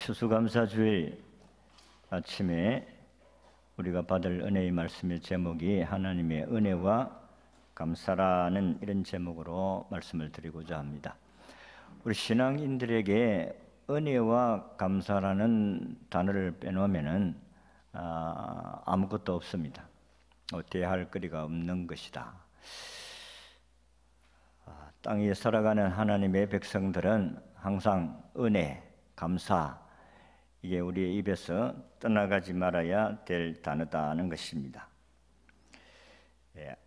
추수감사주일 아침에 우리가 받을 은혜의 말씀의 제목이 하나님의 은혜와 감사라는 이런 제목으로 말씀을 드리고자 합니다. 우리 신앙인들에게 은혜와 감사라는 단어를 빼놓으면은 아무것도 없습니다. 대할 거리가 없는 것이다. 땅에 살아가는 하나님의 백성들은 항상 은혜, 감사, 이게 우리의 입에서 떠나가지 말아야 될 단어다는 것입니다.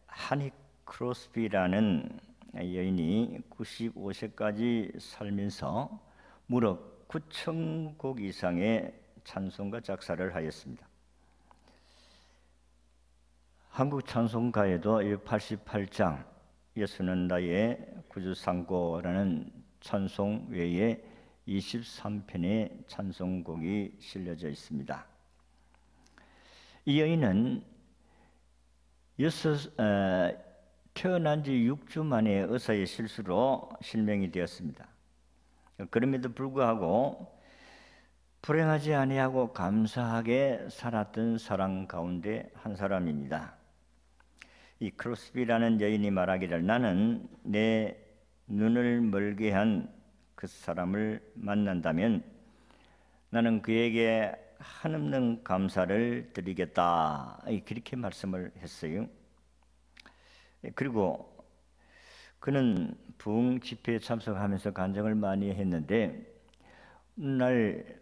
하니 크로스비라는 여인이 95세까지 살면서 무려 9,000곡 이상의 찬송가 작사를 하였습니다. 한국 찬송가에도 88장 예수는 나의 구주상고라는 찬송 외에 23편의 찬송곡이 실려져 있습니다. 이 여인은 태어난 지 6주 만에 의사의 실수로 실명이 되었습니다. 그럼에도 불구하고 불행하지 아니하고 감사하게 살았던 사람 가운데 한 사람입니다. 이 크로스비라는 여인이 말하기를 나는 내 눈을 멀게 한 그 사람을 만난다면 나는 그에게 한없는 감사를 드리겠다. 그렇게 말씀을 했어요. 그리고 그는 부흥 집회에 참석하면서 간증을 많이 했는데 날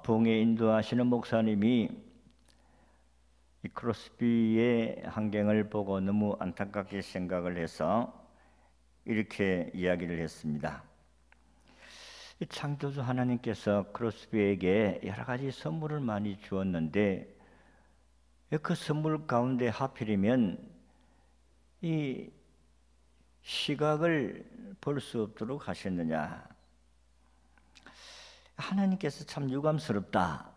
부흥에 인도하시는 목사님이 이 크로스비의 환경을 보고 너무 안타깝게 생각을 해서 이렇게 이야기를 했습니다. 이 창조주 하나님께서 크로스비에게 여러 가지 선물을 많이 주었는데 그 선물 가운데 하필이면 이 시각을 볼 수 없도록 하셨느냐. 하나님께서 참 유감스럽다.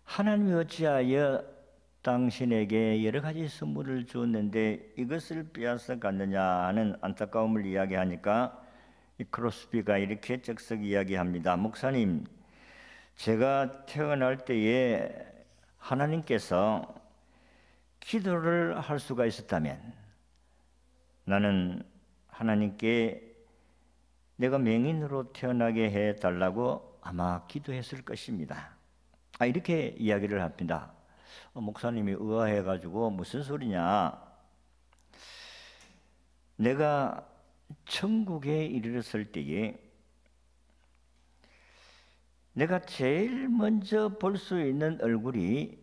하나님이 어찌하여 당신에게 여러 가지 선물을 주었는데 이것을 빼앗아 갔느냐 하는 안타까움을 이야기하니까 이 크로스비가 이렇게 적석 이야기합니다. 목사님, 제가 태어날 때에 하나님께서 기도를 할 수가 있었다면 나는 하나님께 내가 맹인으로 태어나게 해달라고 아마 기도했을 것입니다. 이렇게 이야기를 합니다. 목사님이 의아해가지고 무슨 소리냐. 내가 천국에 이르렀을 때에 내가 제일 먼저 볼 수 있는 얼굴이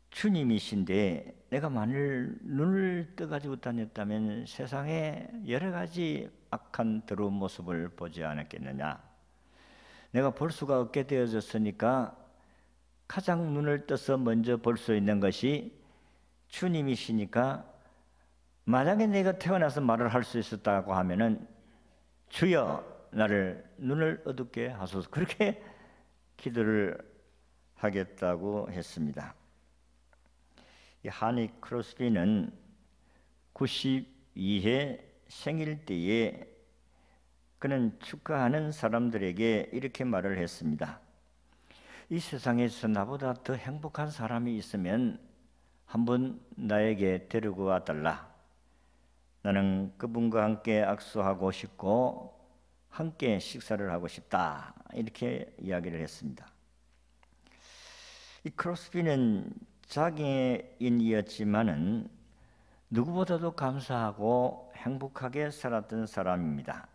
주님이신데 내가 만일 눈을 떠가지고 다녔다면 세상에 여러 가지 악한 더러운 모습을 보지 않았겠느냐. 내가 볼 수가 없게 되어졌으니까 가장 눈을 떠서 먼저 볼 수 있는 것이 주님이시니까 만약에 내가 태어나서 말을 할 수 있었다고 하면은 주여 나를 눈을 어둡게 하소서. 그렇게 기도를 하겠다고 했습니다. 이 하니 크로스비는 92회 생일 때에 그는 축하하는 사람들에게 이렇게 말을 했습니다. 이 세상에서 나보다 더 행복한 사람이 있으면 한번 나에게 데리고 와달라. 나는 그분과 함께 악수하고 싶고 함께 식사를 하고 싶다. 이렇게 이야기를 했습니다. 이 크로스비는 장애인이었지만은 누구보다도 감사하고 행복하게 살았던 사람입니다.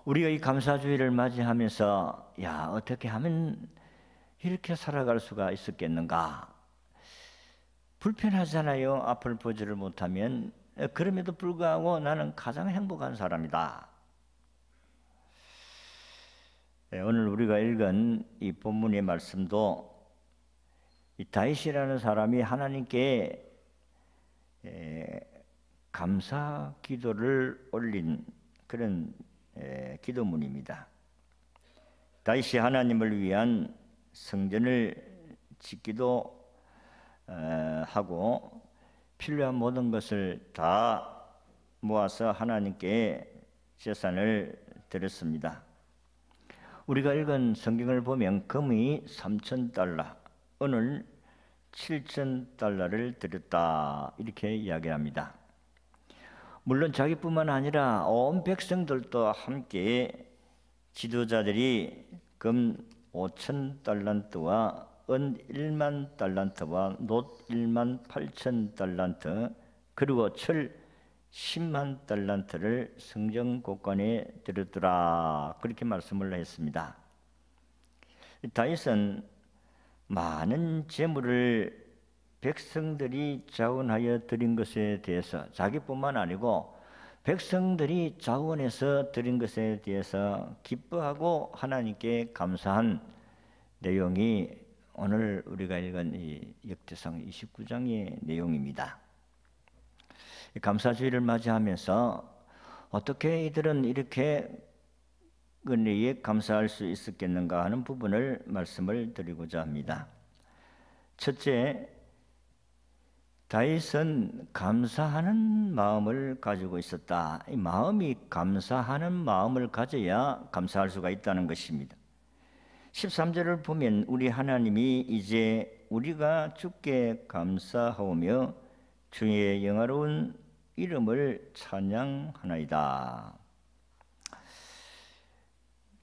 우리가 이 감사주의를 맞이하면서 어떻게 하면 이렇게 살아갈 수가 있었겠는가? 불편하잖아요. 앞을 보지를 못하면. 그럼에도 불구하고 나는 가장 행복한 사람이다. 오늘 우리가 읽은 이 본문의 말씀도 이 다윗이라는 사람이 하나님께 감사 기도를 올린 그런 기도문입니다. 다윗이 하나님을 위한 성전을 짓기도 하고 필요한 모든 것을 다 모아서 하나님께 제산을 드렸습니다. 우리가 읽은 성경을 보면 금이 3,000달러, 은을 7,000달러를 드렸다 이렇게 이야기합니다. 물론 자기뿐만 아니라 온 백성들도 함께 지도자들이 금 5,000달란트와 은 1만 달란트와 놋 1만 8천 달란트 그리고 철 10만 달란트를 성전 곳간에 드렸더라 그렇게 말씀을 했습니다. 다윗은 많은 재물을 백성들이 자원하여 드린 것에 대해서 자기뿐만 아니고 백성들이 자원해서 드린 것에 대해서 기뻐하고 하나님께 감사한 내용이 오늘 우리가 읽은 이 역대상 29장의 내용입니다. 감사주의를 맞이하면서 어떻게 이들은 이렇게 은혜에 감사할 수 있었겠는가 하는 부분을 말씀을 드리고자 합니다. 첫째, 다윗은 감사하는 마음을 가지고 있었다. 이 마음이 감사하는 마음을 가져야 감사할 수가 있다는 것입니다. 13절을 보면 우리 하나님이 이제 우리가 주께 감사하오며 주의 영화로운 이름을 찬양하나이다.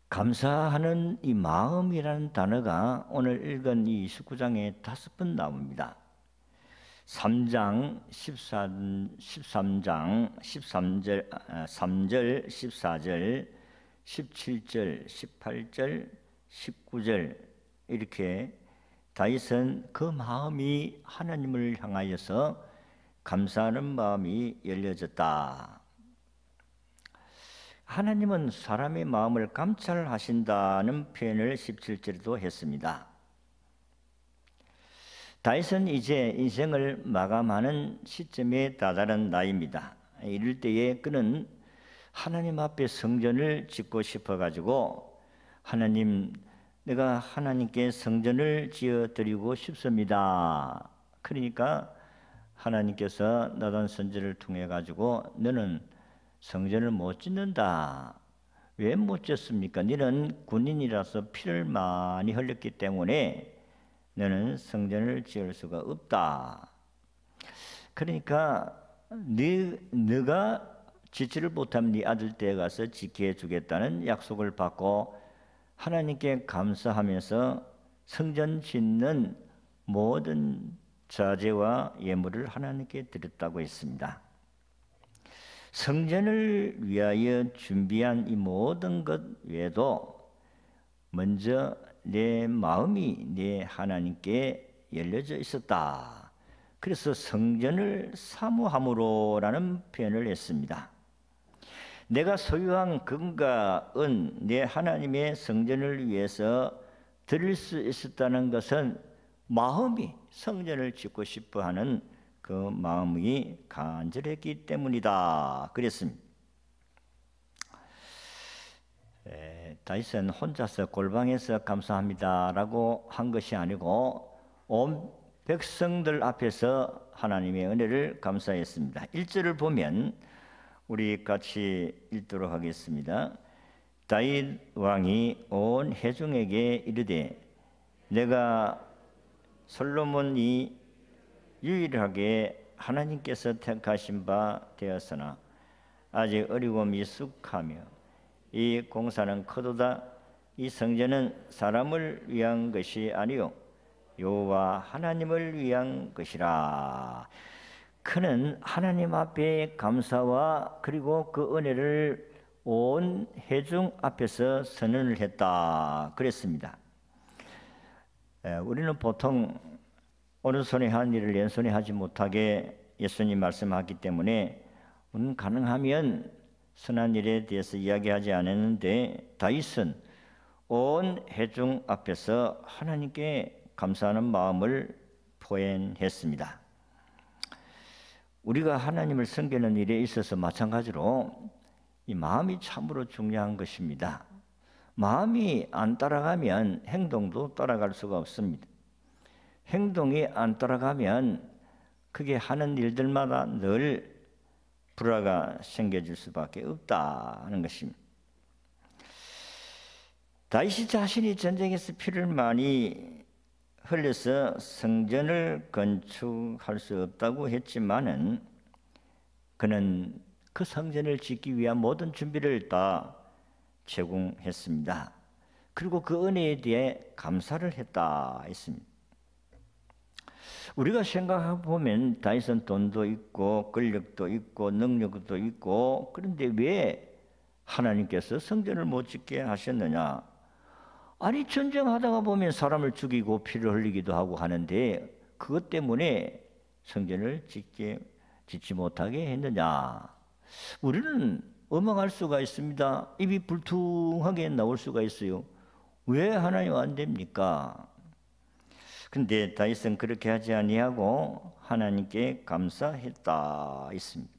감사하는 이 마음이라는 단어가 오늘 읽은 이 19장에 5번 나옵니다. 3장 13장 13절 3절 14절 17절 18절 19절 이렇게 다윗은 그 마음이 하나님을 향하여서 감사하는 마음이 열려졌다. 하나님은 사람의 마음을 감찰하신다는 표현을 17절에도 했습니다. 다윗은 이제 인생을 마감하는 시점에 다다른 나이입니다. 이럴 때에 그는 하나님 앞에 성전을 짓고 싶어가지고 하나님, 내가 하나님께 성전을 지어드리고 싶습니다. 그러니까 하나님께서 나단 선지를 통해 가지고 너는 성전을 못 짓는다. 왜 못 짓습니까? 너는 군인이라서 피를 많이 흘렸기 때문에 너는 성전을 지을 수가 없다. 그러니까 네가 짓지를 못하면 네 아들 때 가서 짓게 해주겠다는 약속을 받고 하나님께 감사하면서 성전 짓는 모든 자재와 예물을 하나님께 드렸다고 했습니다. 성전을 위하여 준비한 이 모든 것 외에도 먼저 내 마음이 내 하나님께 열려져 있었다. 그래서 성전을 사모함으로라는 표현을 했습니다. 내가 소유한 금과 은 내 하나님의 성전을 위해서 드릴 수 있었다는 것은 마음이 성전을 짓고 싶어하는 그 마음이 간절했기 때문이다. 그랬습니다. 다윗은 혼자서 골방에서 감사합니다라고 한 것이 아니고 온 백성들 앞에서 하나님의 은혜를 감사했습니다. 1절을 보면 우리 같이 읽도록 하겠습니다. 다윗 왕이 온 회중에게 이르되 내가 솔로몬이 유일하게 하나님께서 택하신 바 되었으나 아직 어리고 미숙하며 이 공사는 크도다. 이 성전은 사람을 위한 것이 아니요 여호와 하나님을 위한 것이라. 그는 하나님 앞에 감사와 그리고 그 은혜를 온 회중 앞에서 선언을 했다 그랬습니다. 우리는 보통 오른손에 한 일을 왼손에 하지 못하게 예수님 말씀하기 때문에 우리는 가능하면 선한 일에 대해서 이야기하지 않았는데 다윗은 온 회중 앞에서 하나님께 감사하는 마음을 표현했습니다. 우리가 하나님을 섬기는 일에 있어서 마찬가지로 이 마음이 참으로 중요한 것입니다. 마음이 안 따라가면 행동도 따라갈 수가 없습니다. 행동이 안 따라가면 그게 하는 일들마다 늘 불화가 생겨질 수밖에 없다는 것입니다. 다윗이 자신이 전쟁에서 피를 많이 흘려서 성전을 건축할 수 없다고 했지만은 그는 그 성전을 짓기 위한 모든 준비를 다 제공했습니다. 그리고 그 은혜에 대해 감사를 했다 했습니다. 우리가 생각해 보면 다윗은 돈도 있고 권력도 있고 능력도 있고, 그런데 왜 하나님께서 성전을 못 짓게 하셨느냐? 아니, 전쟁하다가 보면 사람을 죽이고 피를 흘리기도 하고 하는데 그것 때문에 성전을 짓지 못하게 했느냐? 우리는 원망할 수가 있습니다. 입이 불퉁하게 나올 수가 있어요. 왜 하나님 안 됩니까? 근데 다윗은 그렇게 하지 아니하고 하나님께 감사했다 있습니다.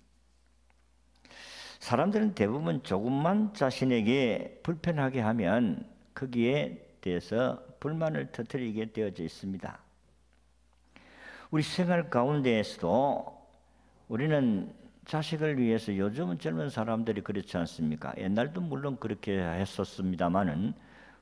사람들은 대부분 조금만 자신에게 불편하게 하면 거기에 대해서 불만을 터뜨리게 되어져 있습니다. 우리 생활 가운데에서도 우리는 자식을 위해서, 요즘은 젊은 사람들이 그렇지 않습니까? 옛날도 물론 그렇게 했었습니다마는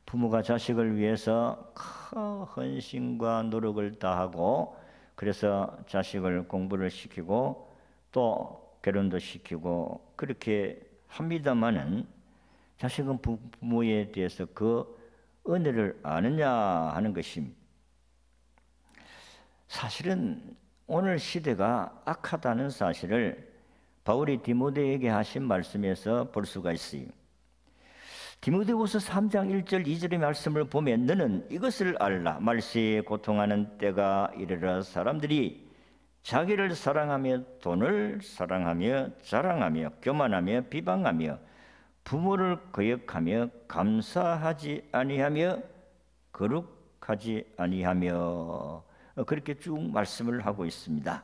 부모가 자식을 위해서 큰 헌신과 노력을 다하고, 그래서 자식을 공부를 시키고 또 결혼도 시키고 그렇게 합니다마는 자식은 부모에 대해서 그 은혜를 아느냐 하는 것입니다. 사실은 오늘 시대가 악하다는 사실을 바울이 디모데에게 하신 말씀에서 볼 수가 있어요. 디모데후서 3장 1절 2절의 말씀을 보면 너는 이것을 알라. 말세에 고통하는 때가 이르러 사람들이 자기를 사랑하며 돈을 사랑하며 자랑하며 교만하며 비방하며 부모를 거역하며 감사하지 아니하며 거룩하지 아니하며, 그렇게 쭉 말씀을 하고 있습니다.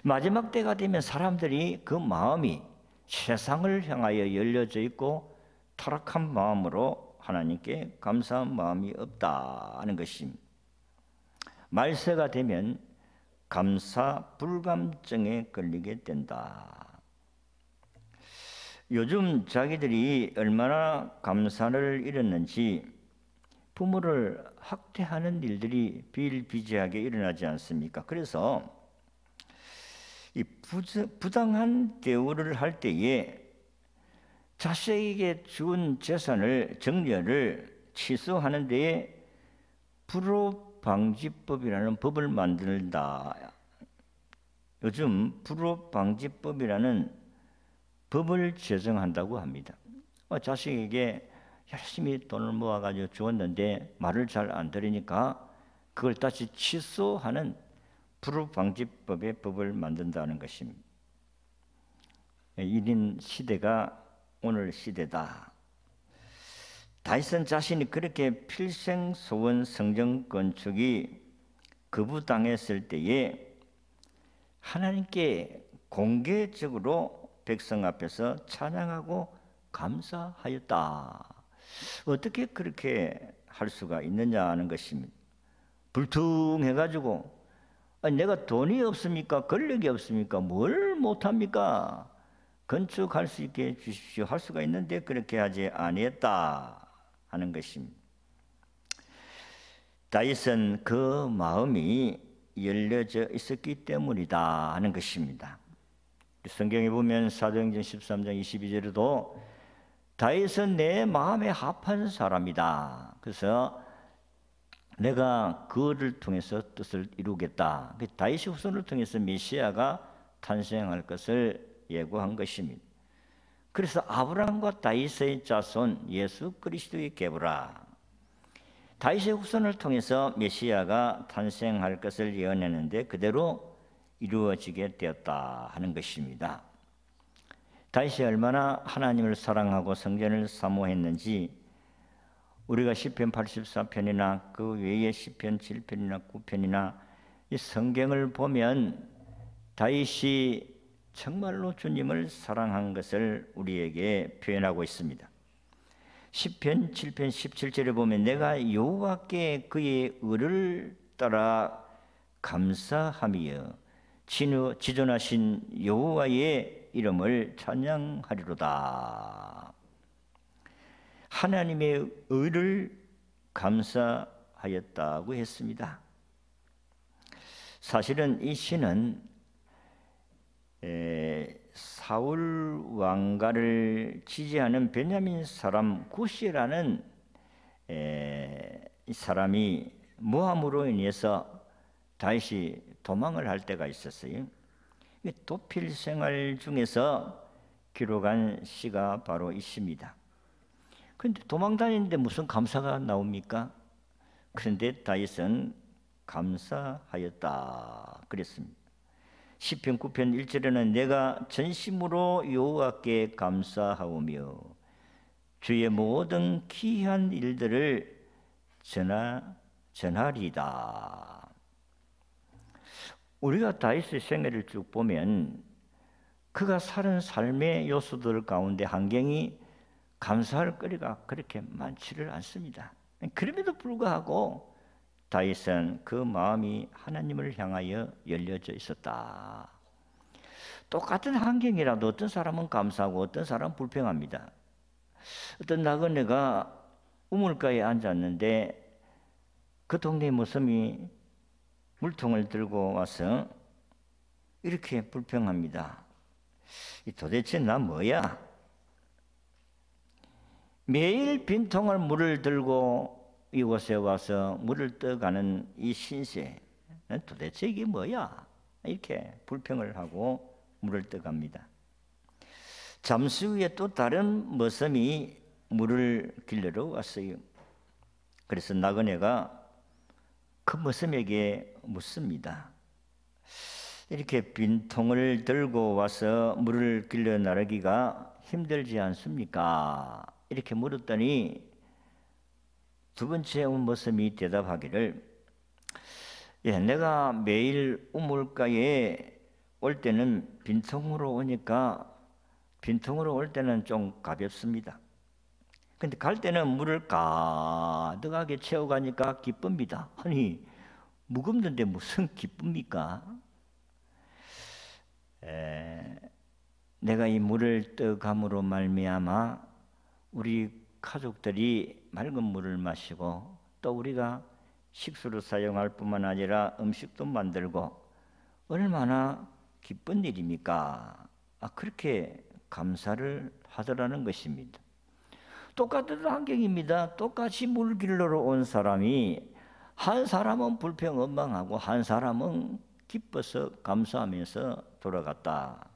마지막 때가 되면 사람들이 그 마음이 세상을 향하여 열려져 있고 타락한 마음으로 하나님께 감사한 마음이 없다 하는 것입니다. 말세가 되면 감사 불감증에 걸리게 된다. 요즘 자기들이 얼마나 감사를 잃었는지 부모를 학대하는 일들이 비일비재하게 일어나지 않습니까? 그래서 이 부당한 대우를 할 때에 자식에게 준 재산을, 정려를 취소하는 데에 불호방지법이라는 법을 만든다. 요즘 불호방지법이라는 법을 제정한다고 합니다. 자식에게 열심히 돈을 모아가지고 주었는데 말을 잘 안 들으니까 그걸 다시 취소하는 불호방지법의 법을 만든다는 것입니다. 이런 시대가 오늘 시대다. 다윗은 자신이 그렇게 필생소원 성전 건축이 거부당했을 때에 하나님께 공개적으로 백성 앞에서 찬양하고 감사하였다. 어떻게 그렇게 할 수가 있느냐 하는 것입니다. 불퉁해가지고 내가 돈이 없습니까? 권력이 없습니까? 뭘 못합니까? 건축할 수 있게 해주십시오 할 수가 있는데 그렇게 하지 아니했다 하는 것입니다. 다윗은 그 마음이 열려져 있었기 때문이다 하는 것입니다. 성경에 보면 사도행전 13장 22절에도 다윗은 내 마음에 합한 사람이다. 그래서 내가 그를 통해서 뜻을 이루겠다. 다윗의 후손을 통해서 메시아가 탄생할 것을 예고한 것입니다. 그래서 아브라함과 다윗의 자손 예수 그리스도의 계보라. 다윗의 후손을 통해서 메시아가 탄생할 것을 예언했는데 그대로 이루어지게 되었다 하는 것입니다. 다윗이 얼마나 하나님을 사랑하고 성전을 사모했는지 우리가 시편 84편이나 그 외에 시편 7편이나 9편이나 이 성경을 보면 다윗이 정말로 주님을 사랑한 것을 우리에게 표현하고 있습니다. 시편 7편 17절에 보면 내가 여호와께 그의 의를 따라 감사하며 지존하신 여호와의 이름을 찬양하리로다. 하나님의 의를 감사하였다고 했습니다. 사실은 이 시는 사울 왕가를 지지하는 베냐민 사람 구시라는 이 사람이 모함으로 인해서 다시 도망을 할 때가 있었어요. 도필 생활 중에서 기록한 시가 바로 있습니다. 그런데 도망 다니는데 무슨 감사가 나옵니까? 그런데 다윗은 감사하였다 그랬습니다. 시편 9편 1절에는 내가 전심으로 여호와께 감사하오며 주의 모든 기이한 일들을 전하리이다. 우리가 다윗의 생애를 쭉 보면 그가 사는 삶의 요소들 가운데 환경이 감사할 거리가 그렇게 많지를 않습니다. 그럼에도 불구하고 다윗은 그 마음이 하나님을 향하여 열려져 있었다. 똑같은 환경이라도 어떤 사람은 감사하고 어떤 사람은 불평합니다. 어떤 나그네가 우물가에 앉았는데 그 동네 모습이 물통을 들고 와서 이렇게 불평합니다. 도대체 나 뭐야? 매일 빈통을 물을 들고 이곳에 와서 물을 떠가는 이 신세, 도대체 이게 뭐야? 이렇게 불평을 하고 물을 떠갑니다. 잠시 후에 또 다른 머슴이 물을 길러러 왔어요. 그래서 나그네가 그 머슴에게 묻습니다. 이렇게 빈통을 들고 와서 물을 길러 나르기가 힘들지 않습니까? 이렇게 물었더니 두 번째 온 머슴이 대답하기를 내가 매일 우물가에 올 때는 빈통으로 오니까 빈통으로 올 때는 좀 가볍습니다. 근데 갈 때는 물을 가득하게 채워가니까 기쁩니다. 아니 무겁는데 무슨 기쁩니까? 내가 이 물을 떠감으로 말미암아 우리 가족들이 맑은 물을 마시고 또 우리가 식수로 사용할 뿐만 아니라 음식도 만들고 얼마나 기쁜 일입니까? 그렇게 감사를 하더라는 것입니다. 똑같은 환경입니다. 똑같이 물 길러러 온 사람이 한 사람은 불평 원망하고 한 사람은 기뻐서 감사하면서 돌아갔다.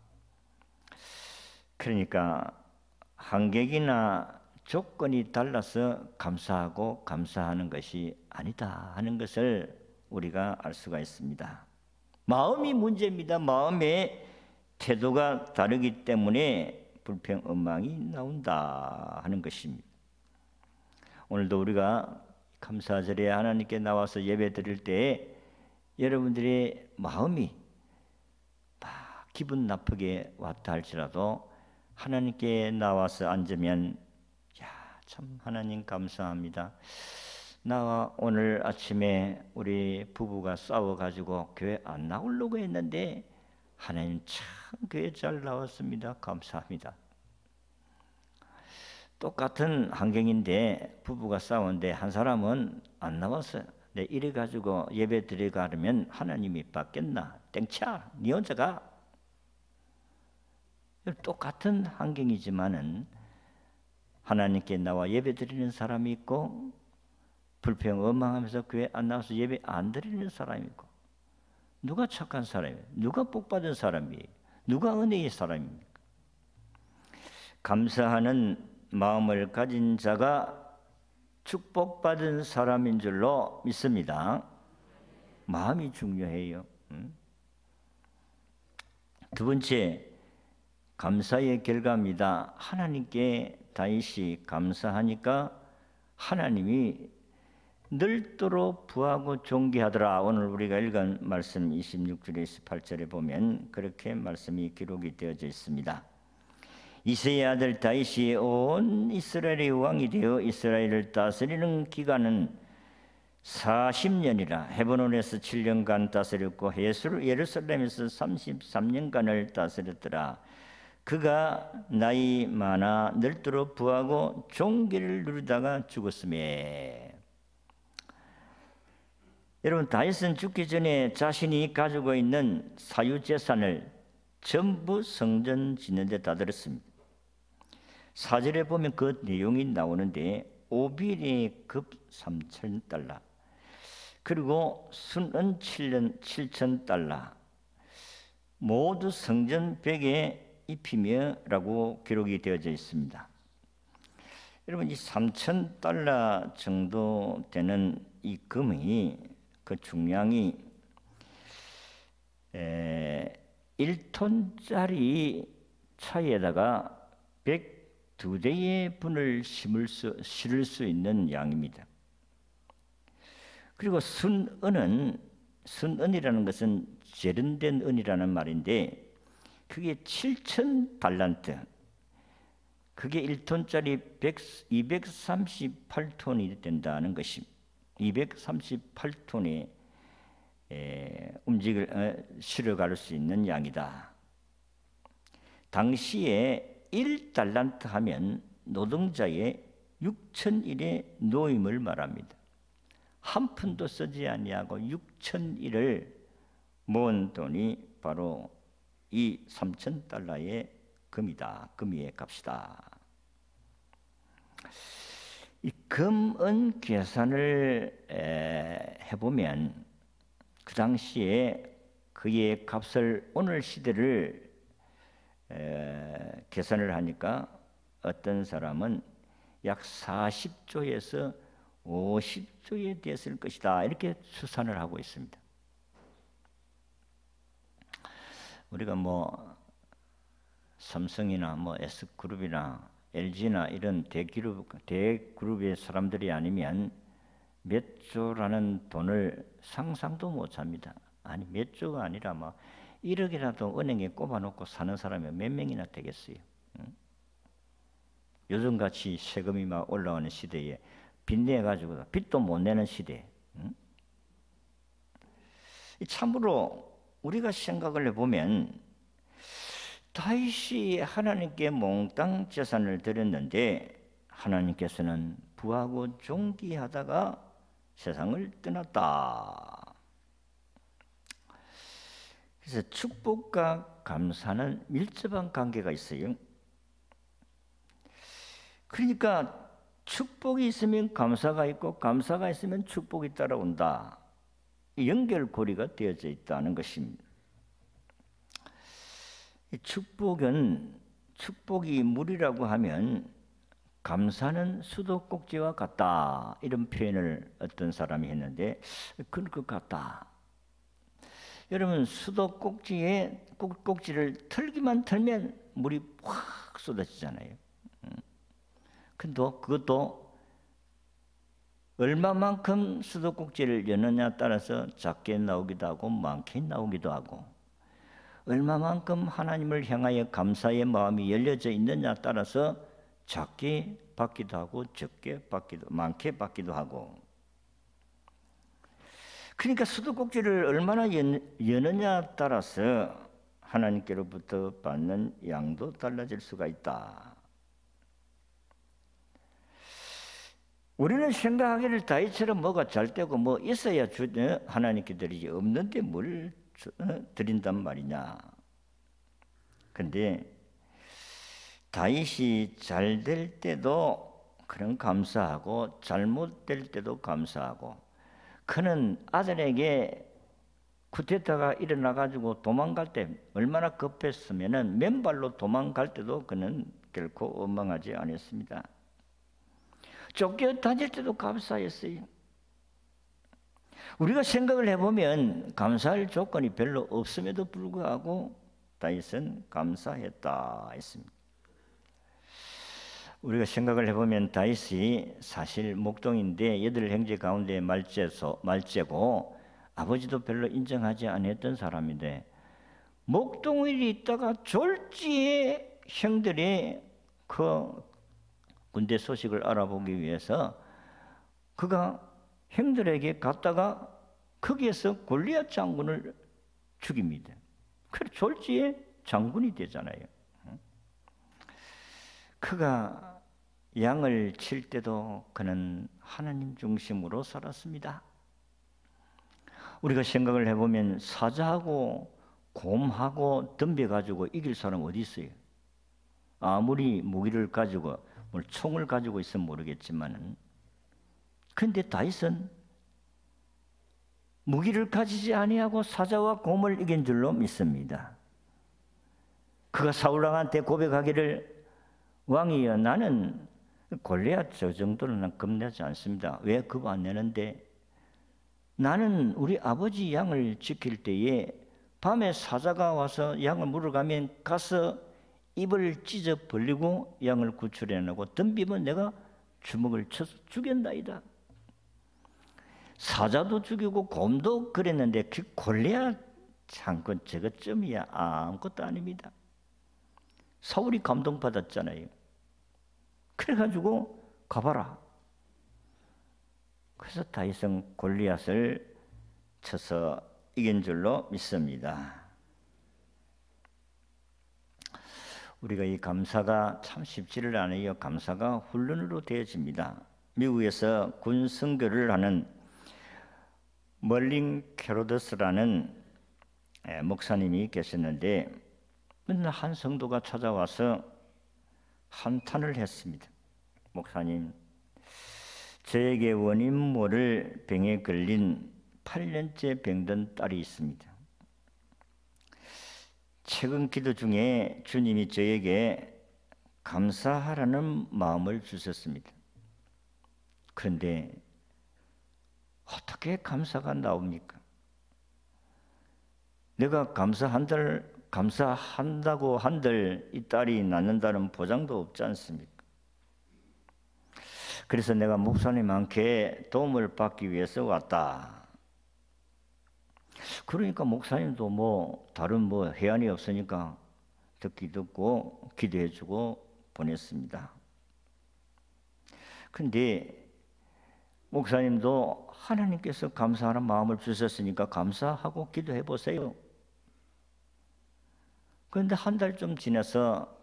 그러니까 환경이나 조건이 달라서 감사하고 감사하는 것이 아니다 하는 것을 우리가 알 수가 있습니다. 마음이 문제입니다. 마음의 태도가 다르기 때문에 불평, 원망이 나온다 하는 것입니다. 오늘도 우리가 감사절에 하나님께 나와서 예배 드릴 때 여러분들의 마음이 기분 나쁘게 왔다 할지라도 하나님께 나와서 앉으면 참 하나님 감사합니다. 나와 오늘 아침에 우리 부부가 싸워가지고 교회 안 나오려고 했는데 하나님 참 교회 잘 나왔습니다. 감사합니다. 똑같은 환경인데 부부가 싸우는데 한 사람은 안 나왔어요. 이래가지고 예배 드려가려면 하나님이 받겠나? 땡차, 니 혼자 가. 똑같은 환경이지만은 하나님께 나와 예배 드리는 사람이 있고 불평 원망하면서 교회 안 나와서 예배 안 드리는 사람이 있고 누가 착한 사람이에요? 누가 복받은 사람이에요? 누가 은혜의 사람입니까? 감사하는 마음을 가진 자가 축복받은 사람인 줄로 믿습니다. 마음이 중요해요. 두 번째, 감사의 결과입니다. 하나님께 다윗이 감사하니까 하나님이 늘도록 부하고 존귀하더라. 오늘 우리가 읽은 말씀 26절에 18절에 보면 그렇게 말씀이 기록이 되어져 있습니다. 이새의 아들 다윗이 온 이스라엘의 왕이 되어 이스라엘을 다스리는 기간은 40년이라. 헤브론에서 7년간 다스렸고 예루살렘에서 33년간을 다스렸더라. 그가 나이 많아 늙도록 부하고 종기를 누리다가 죽었음에. 여러분, 다윗은 죽기 전에 자신이 가지고 있는 사유재산을 전부 성전 짓는 데 다 들었습니다. 4절에 보면 그 내용이 나오는데 오빌의 급 3,000달러, 그리고 순은 7,000달러, 모두 성전 벽에 입히며 라고 기록이 되어져 있습니다. 여러분, 이 3,000달러 정도 되는 이 금이, 그 중량이 1톤짜리 차에다가 102대의 분을 실을 수 있는 양입니다. 그리고 순은이라는 것은 재련된 은이라는 말인데, 그게 7,000달란트, 그게 1톤짜리 238톤이 된다는 것입니다. 238톤의 실어갈 수 있는 양이다. 당시에 1달란트 하면 노동자의 6,000일의 노임을 말합니다. 한 푼도 쓰지 아니하고 6,000일을 모은 돈이 바로 이 3,000달러의 금이다. 금의 값이다. 이 금은 계산을 해보면 그 당시에 그의 값을, 오늘 시대를 계산을 하니까 어떤 사람은 약 40조에서 50조에 됐을 것이다, 이렇게 추산을 하고 있습니다. 우리가 뭐 삼성이나 뭐 S그룹이나 LG나 이런 대그룹의 사람들이 아니면 몇 조라는 돈을 상상도 못 합니다. 아니, 몇 조가 아니라 뭐 1억이라도 은행에 꼽아놓고 사는 사람이 몇 명이나 되겠어요. 요즘같이 세금이 막 올라오는 시대에 빚내가지고 빚도 못 내는 시대. 참으로 우리가 생각을 해보면 다윗이 하나님께 몽땅 재산을 드렸는데 하나님께서는 부하고 종기하다가 세상을 떠났다. 그래서 축복과 감사는 밀접한 관계가 있어요. 그러니까 축복이 있으면 감사가 있고 감사가 있으면 축복이 따라온다. 연결고리가 되어져 있다는 것입니다. 축복이 물이라고 하면 감사는 수도꼭지와 같다, 이런 표현을 어떤 사람이 했는데 그럴 것 같다. 여러분, 수도꼭지에 꼭지를 털기만 털면 물이 확 쏟아지잖아요. 근데 그것도 얼마만큼 수도꼭지를 여느냐에 따라서 작게 나오기도 하고 많게 나오기도 하고, 얼마만큼 하나님을 향하여 감사의 마음이 열려져 있느냐에 따라서 작게 받기도 하고 적게 받기도, 많게 받기도 하고. 그러니까 수도꼭지를 얼마나 여느냐에 따라서 하나님께로부터 받는 양도 달라질 수가 있다. 우리는 생각하기를 다윗처럼 뭐가 잘 되고 뭐 있어야 하나님께 드리지, 없는데 뭘 드린단 말이냐. 그런데 다윗이 잘 될 때도 그런 감사하고 잘못될 때도 감사하고, 그는 아들에게 쿠데타가 일어나가지고 도망갈 때 얼마나 급했으면은 맨발로 도망갈 때도 그는 결코 원망하지 않았습니다. 쫓겨 다닐 때도 감사했어요. 우리가 생각을 해보면 감사할 조건이 별로 없음에도 불구하고 다윗은 감사했다 했습니다. 우리가 생각을 해보면 다윗이 사실 목동인데 8형제 가운데 말째고 아버지도 별로 인정하지 않았던 사람인데, 목동일이 있다가 졸지에 형들의 그 군대 소식을 알아보기 위해서 그가 형들에게 갔다가 거기에서 골리앗 장군을 죽입니다. 그래서 졸지에 장군이 되잖아요. 그가 양을 칠 때도 그는 하나님 중심으로 살았습니다. 우리가 생각을 해보면 사자하고 곰하고 덤벼가지고 이길 사람 어디 있어요? 아무리 무기를 가지고 총을 가지고 있으면 모르겠지만은, 그런데 다윗은 무기를 가지지 아니하고 사자와 곰을 이긴 줄로 믿습니다. 그가 사울왕한테 고백하기를, 왕이여, 나는 골리앗 저 정도는 난 겁내지 않습니다. 왜 겁 안 내는데? 나는 우리 아버지 양을 지킬 때에 밤에 사자가 와서 양을 물어가면 가서 입을 찢어 벌리고 양을 구출해내고 덤비면 내가 주먹을 쳐서 죽였나이다. 사자도 죽이고 곰도 그랬는데 그 골리앗 장군 저것쯤이야 아무것도 아닙니다. 사울이 감동받았잖아요. 그래가지고 가봐라. 그래서 다윗은 골리앗을 쳐서 이긴 줄로 믿습니다. 우리가 이 감사가 참 쉽지를 않아요. 감사가 훈련으로 되어집니다. 미국에서 군 선교를 하는 멀린 캐로더스라는 목사님이 계셨는데, 맨날 한 성도가 찾아와서 한탄을 했습니다. 목사님, 저에게 원인 모를 병에 걸린 8년째 병든 딸이 있습니다. 최근 기도 중에 주님이 저에게 감사하라는 마음을 주셨습니다. 그런데 어떻게 감사가 나옵니까? 내가 감사한다고 한들 이 딸이 낳는다는 보장도 없지 않습니까? 그래서 내가 목사님한테 도움을 받기 위해서 왔다. 그러니까 목사님도 다른 해안이 없으니까 듣고 기도해주고 보냈습니다. 근데 목사님도 하나님께서 감사하는 마음을 주셨으니까 감사하고 기도해 보세요. 그런데 한 달쯤 지나서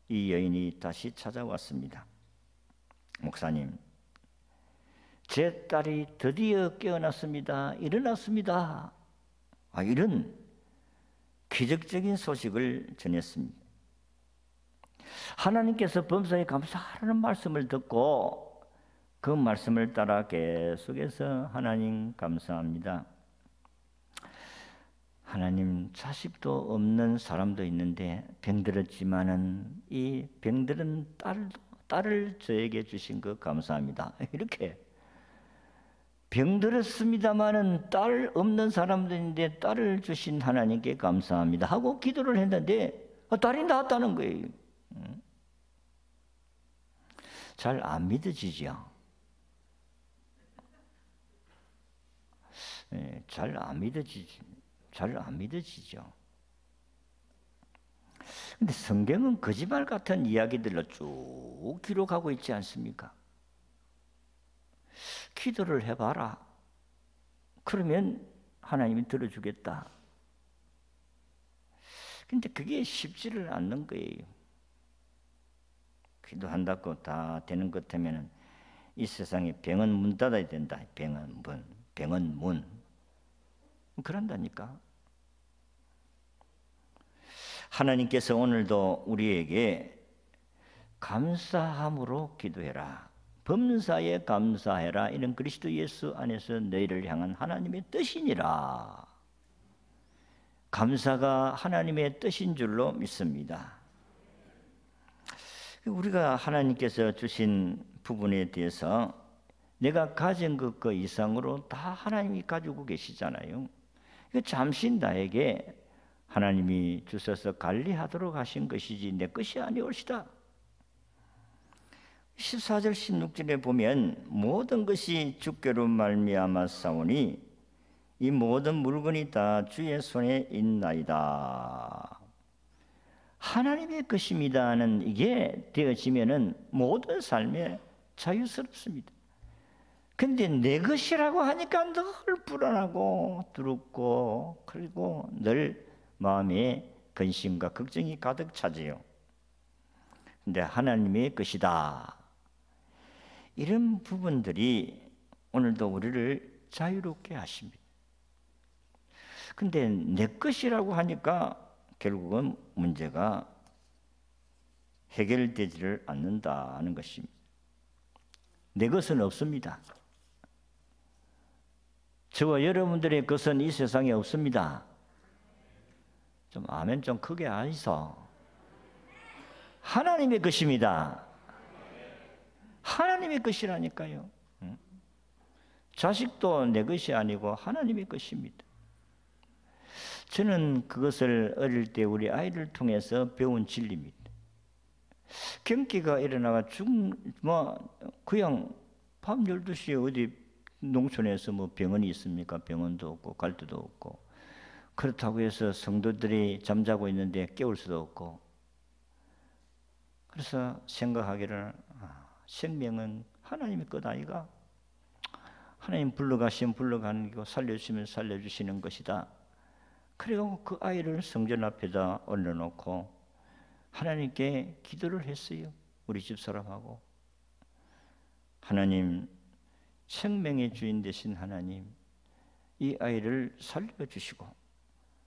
이 여인이 다시 찾아왔습니다. 목사님, 제 딸이 드디어 깨어났습니다. 일어났습니다. 이런 기적적인 소식을 전했습니다. 하나님께서 범사에 감사하라는 말씀을 듣고 그 말씀을 따라 계속해서 하나님 감사합니다. 하나님, 자식도 없는 사람도 있는데 병들었지만은 이 병들은 딸을 저에게 주신 거 감사합니다. 이렇게 병들었습니다마는 딸 없는 사람들인데 딸을 주신 하나님께 감사합니다 하고 기도를 했는데 딸이 나왔다는 거예요. 잘 안 믿어지죠? 잘 안 믿어지죠. 근데 성경은 거짓말 같은 이야기들로 쭉 기록하고 있지 않습니까? 기도를 해봐라. 그러면 하나님이 들어주겠다. 근데 그게 쉽지를 않는 거예요. 기도한다고 다 되는 것 같으면 이 세상에 병은 문 닫아야 된다. 병은 문. 그런다니까. 하나님께서 오늘도 우리에게 감사함으로 기도해라. 범사에 감사해라. 이는 그리스도 예수 안에서 너희를 향한 하나님의 뜻이니라. 감사가 하나님의 뜻인 줄로 믿습니다. 우리가 하나님께서 주신 부분에 대해서 내가 가진 것 이상으로 다 하나님이 가지고 계시잖아요. 잠시 나에게 하나님이 주셔서 관리하도록 하신 것이지 내 것이 아니올시다. 14절 16절에 보면 모든 것이 주께로 말미암아 싸우니 이 모든 물건이 다 주의 손에 있나이다. 하나님의 것입니다는 이게 되어지면은 모든 삶에 자유스럽습니다. 근데 내 것이라고 하니까 늘 불안하고 두렵고 그리고 늘 마음에 근심과 걱정이 가득 차지요. 근데 하나님의 것이다. 이런 부분들이 오늘도 우리를 자유롭게 하십니다. 근데 내 것이라고 하니까 결국은 문제가 해결되지를 않는다는 것입니다. 내 것은 없습니다. 저와 여러분들의 것은 이 세상에 없습니다. 좀 아멘 좀 크게 하이소. 하나님의 것입니다. 하나님의 것이라니까요. 자식도 내 것이 아니고 하나님의 것입니다. 저는 그것을 어릴 때 우리 아이를 통해서 배운 진리입니다. 경기가 일어나가 그냥 밤 12시에 어디 농촌에서 뭐 병원이 있습니까? 병원도 없고 갈 데도 없고, 그렇다고 해서 성도들이 잠자고 있는데 깨울 수도 없고, 그래서 생각하기를 생명은 하나님의 것 아이가? 하나님 불러가시면 불러가는 거고 살려주시면 살려주시는 것이다. 그리고 그 아이를 성전 앞에다 올려놓고 하나님께 기도를 했어요. 우리 집사람하고. 하나님, 생명의 주인 되신 하나님, 이 아이를 살려주시고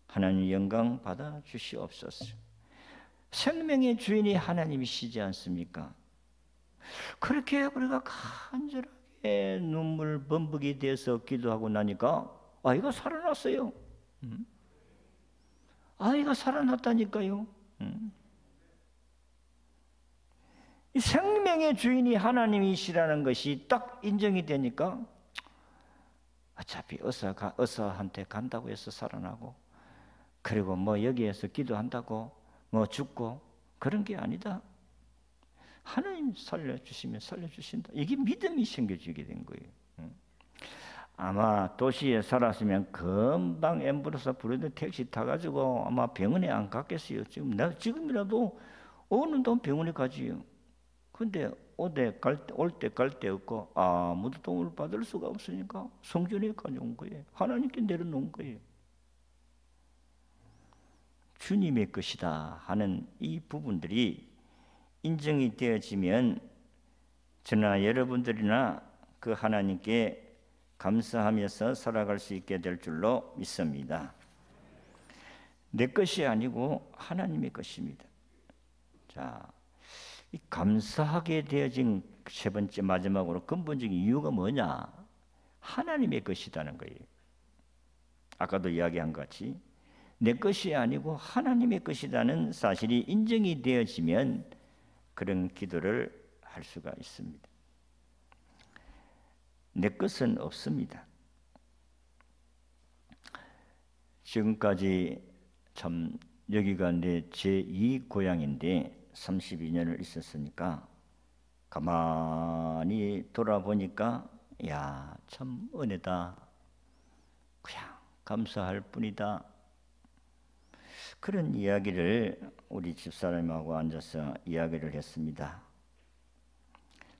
하나님 영광 받아 주시옵소서. 생명의 주인이 하나님이시지 않습니까? 그렇게 우리가 간절하게 눈물 범벅이 돼서 기도하고 나니까 아이가 살아났어요. 아이가 살아났다니까요. 이 생명의 주인이 하나님이시라는 것이 딱 인정이 되니까 어차피 의사한테 간다고 해서 살아나고, 그리고 뭐 여기에서 기도한다고 뭐 죽고 그런 게 아니다. 하나님 살려주시면 살려주신다. 이게 믿음이 생겨지게 된 거예요. 아마 도시에 살았으면 금방 앰뷸런스 부르던 택시 타가지고 아마 병원에 안 갔겠어요. 지금이라도 오는 돈 병원에 가지요. 근데 올 때 갈 데 없고 아무도 도움을 받을 수가 없으니까 성전에 가져온 거예요. 하나님께 내려놓은 거예요. 주님의 것이다 하는 이 부분들이 인정이 되어지면 저나 여러분들이나 그 하나님께 감사하면서 살아갈 수 있게 될 줄로 믿습니다. 내 것이 아니고 하나님의 것입니다. 자, 이 감사하게 되어진 세 번째 마지막으로 근본적인 이유가 뭐냐? 하나님의 것이라는 거예요. 아까도 이야기한 것 같이 내 것이 아니고 하나님의 것이라는 사실이 인정이 되어지면 그런 기도를 할 수가 있습니다. 내 것은 없습니다. 지금까지 참 여기가 내 제2 고향인데 32년을 있었으니까 가만히 돌아보니까 야, 참 은혜다. 그냥 감사할 뿐이다. 그런 이야기를 우리 집사람하고 앉아서 이야기를 했습니다.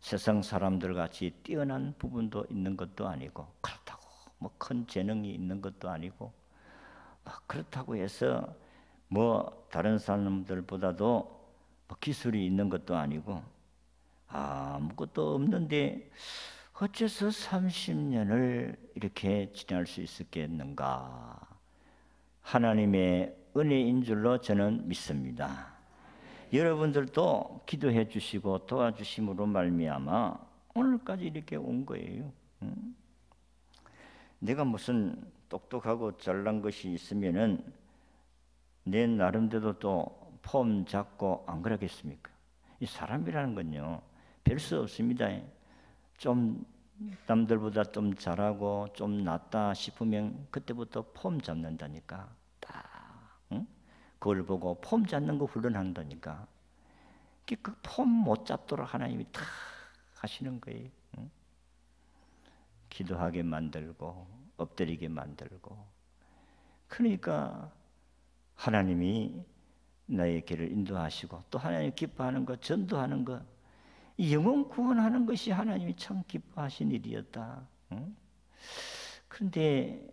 세상 사람들 같이 뛰어난 부분도 있는 것도 아니고, 그렇다고 뭐 큰 재능이 있는 것도 아니고, 그렇다고 해서 뭐 다른 사람들보다도 뭐 기술이 있는 것도 아니고, 아무것도 없는데 어째서 30년을 이렇게 지낼 수 있었겠는가? 하나님의 은혜인 줄로 저는 믿습니다. 여러분들도 기도해 주시고 도와주심으로 말미암아 오늘까지 이렇게 온 거예요. 내가 무슨 똑똑하고 잘난 것이 있으면은 내 나름대로 또 폼 잡고 안 그러겠습니까? 이 사람이라는 건요, 별 수 없습니다. 좀 남들보다 좀 잘하고 좀 낫다 싶으면 그때부터 폼 잡는다니까. 그걸 보고 폼 잡는 거 훈련한다니까. 그 폼 못 잡도록 하나님이 다 하시는 거예요. 기도하게 만들고 엎드리게 만들고. 그러니까 하나님이 나의 길을 인도하시고 또 하나님 기뻐하는 것, 전도하는 것, 영혼 구원하는 것이 하나님이 참 기뻐하신 일이었다. 그런데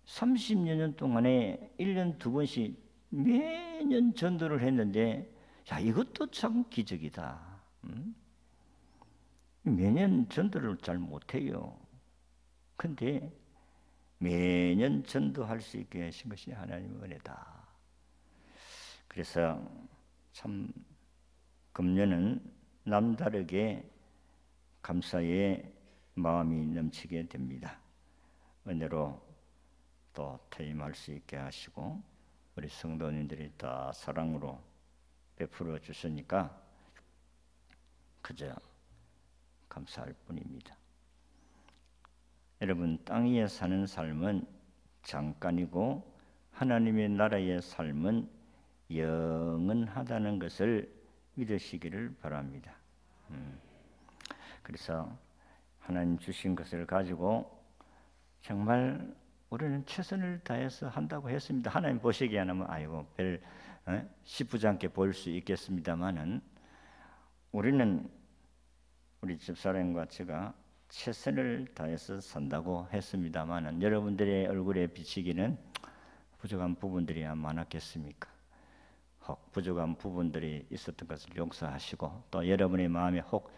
30년 동안에 1년 2번씩 매년 전도를 했는데 야, 이것도 참 기적이다. 매년 전도를 잘 못해요. 근데 매년 전도할 수 있게 하신 것이 하나님의 은혜다. 그래서 참 금년은 남다르게 감사의 마음이 넘치게 됩니다. 은혜로 또 퇴임할 수 있게 하시고 우리 성도님들이 다 사랑으로 베풀어 주시니까 그저 감사할 뿐입니다. 여러분, 땅 위에 사는 삶은 잠깐이고 하나님의 나라의 삶은 영원하다는 것을 믿으시기를 바랍니다. 그래서 하나님 주신 것을 가지고 정말 우리는 최선을 다해서 한다고 했습니다. 하나님 보시기에 하면 아이고 별 시쁘지 않게 보일 수 있겠습니다만은 우리는 우리 집사람과 제가 최선을 다해서 산다고 했습니다만은 여러분들의 얼굴에 비치기는 부족한 부분들이 많았겠습니까? 혹 부족한 부분들이 있었던 것을 용서하시고 또 여러분의 마음에 혹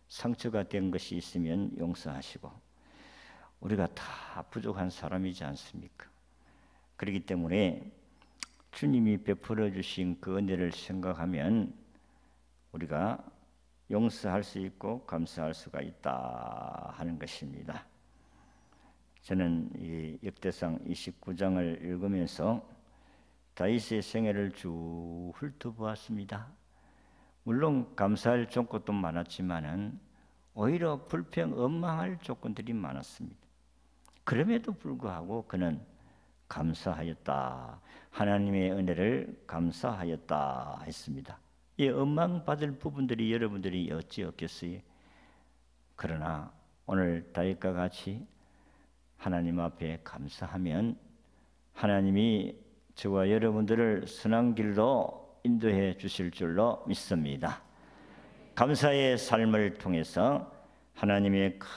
상처가 된 것이 있으면 용서하시고 우리가 다 부족한 사람이지 않습니까? 그렇기 때문에 주님이 베풀어 주신 그 은혜를 생각하면 우리가 용서할 수 있고 감사할 수가 있다 하는 것입니다. 저는 이 역대상 29장을 읽으면서 다윗의 생애를 쭉 훑어보았습니다. 물론 감사할 조건도 많았지만은 오히려 불평언망할 조건들이 많았습니다. 그럼에도 불구하고 그는 감사하였다. 하나님의 은혜를 감사하였다 했습니다. 이 원망받을 부분들이 여러분들이 어찌 없겠어요? 그러나 오늘 다윗과 같이 하나님 앞에 감사하면 하나님이 저와 여러분들을 선한 길로 인도해 주실 줄로 믿습니다. 감사의 삶을 통해서 하나님의 큰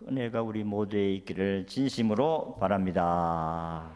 은혜가 우리 모두에 있기를 진심으로 바랍니다.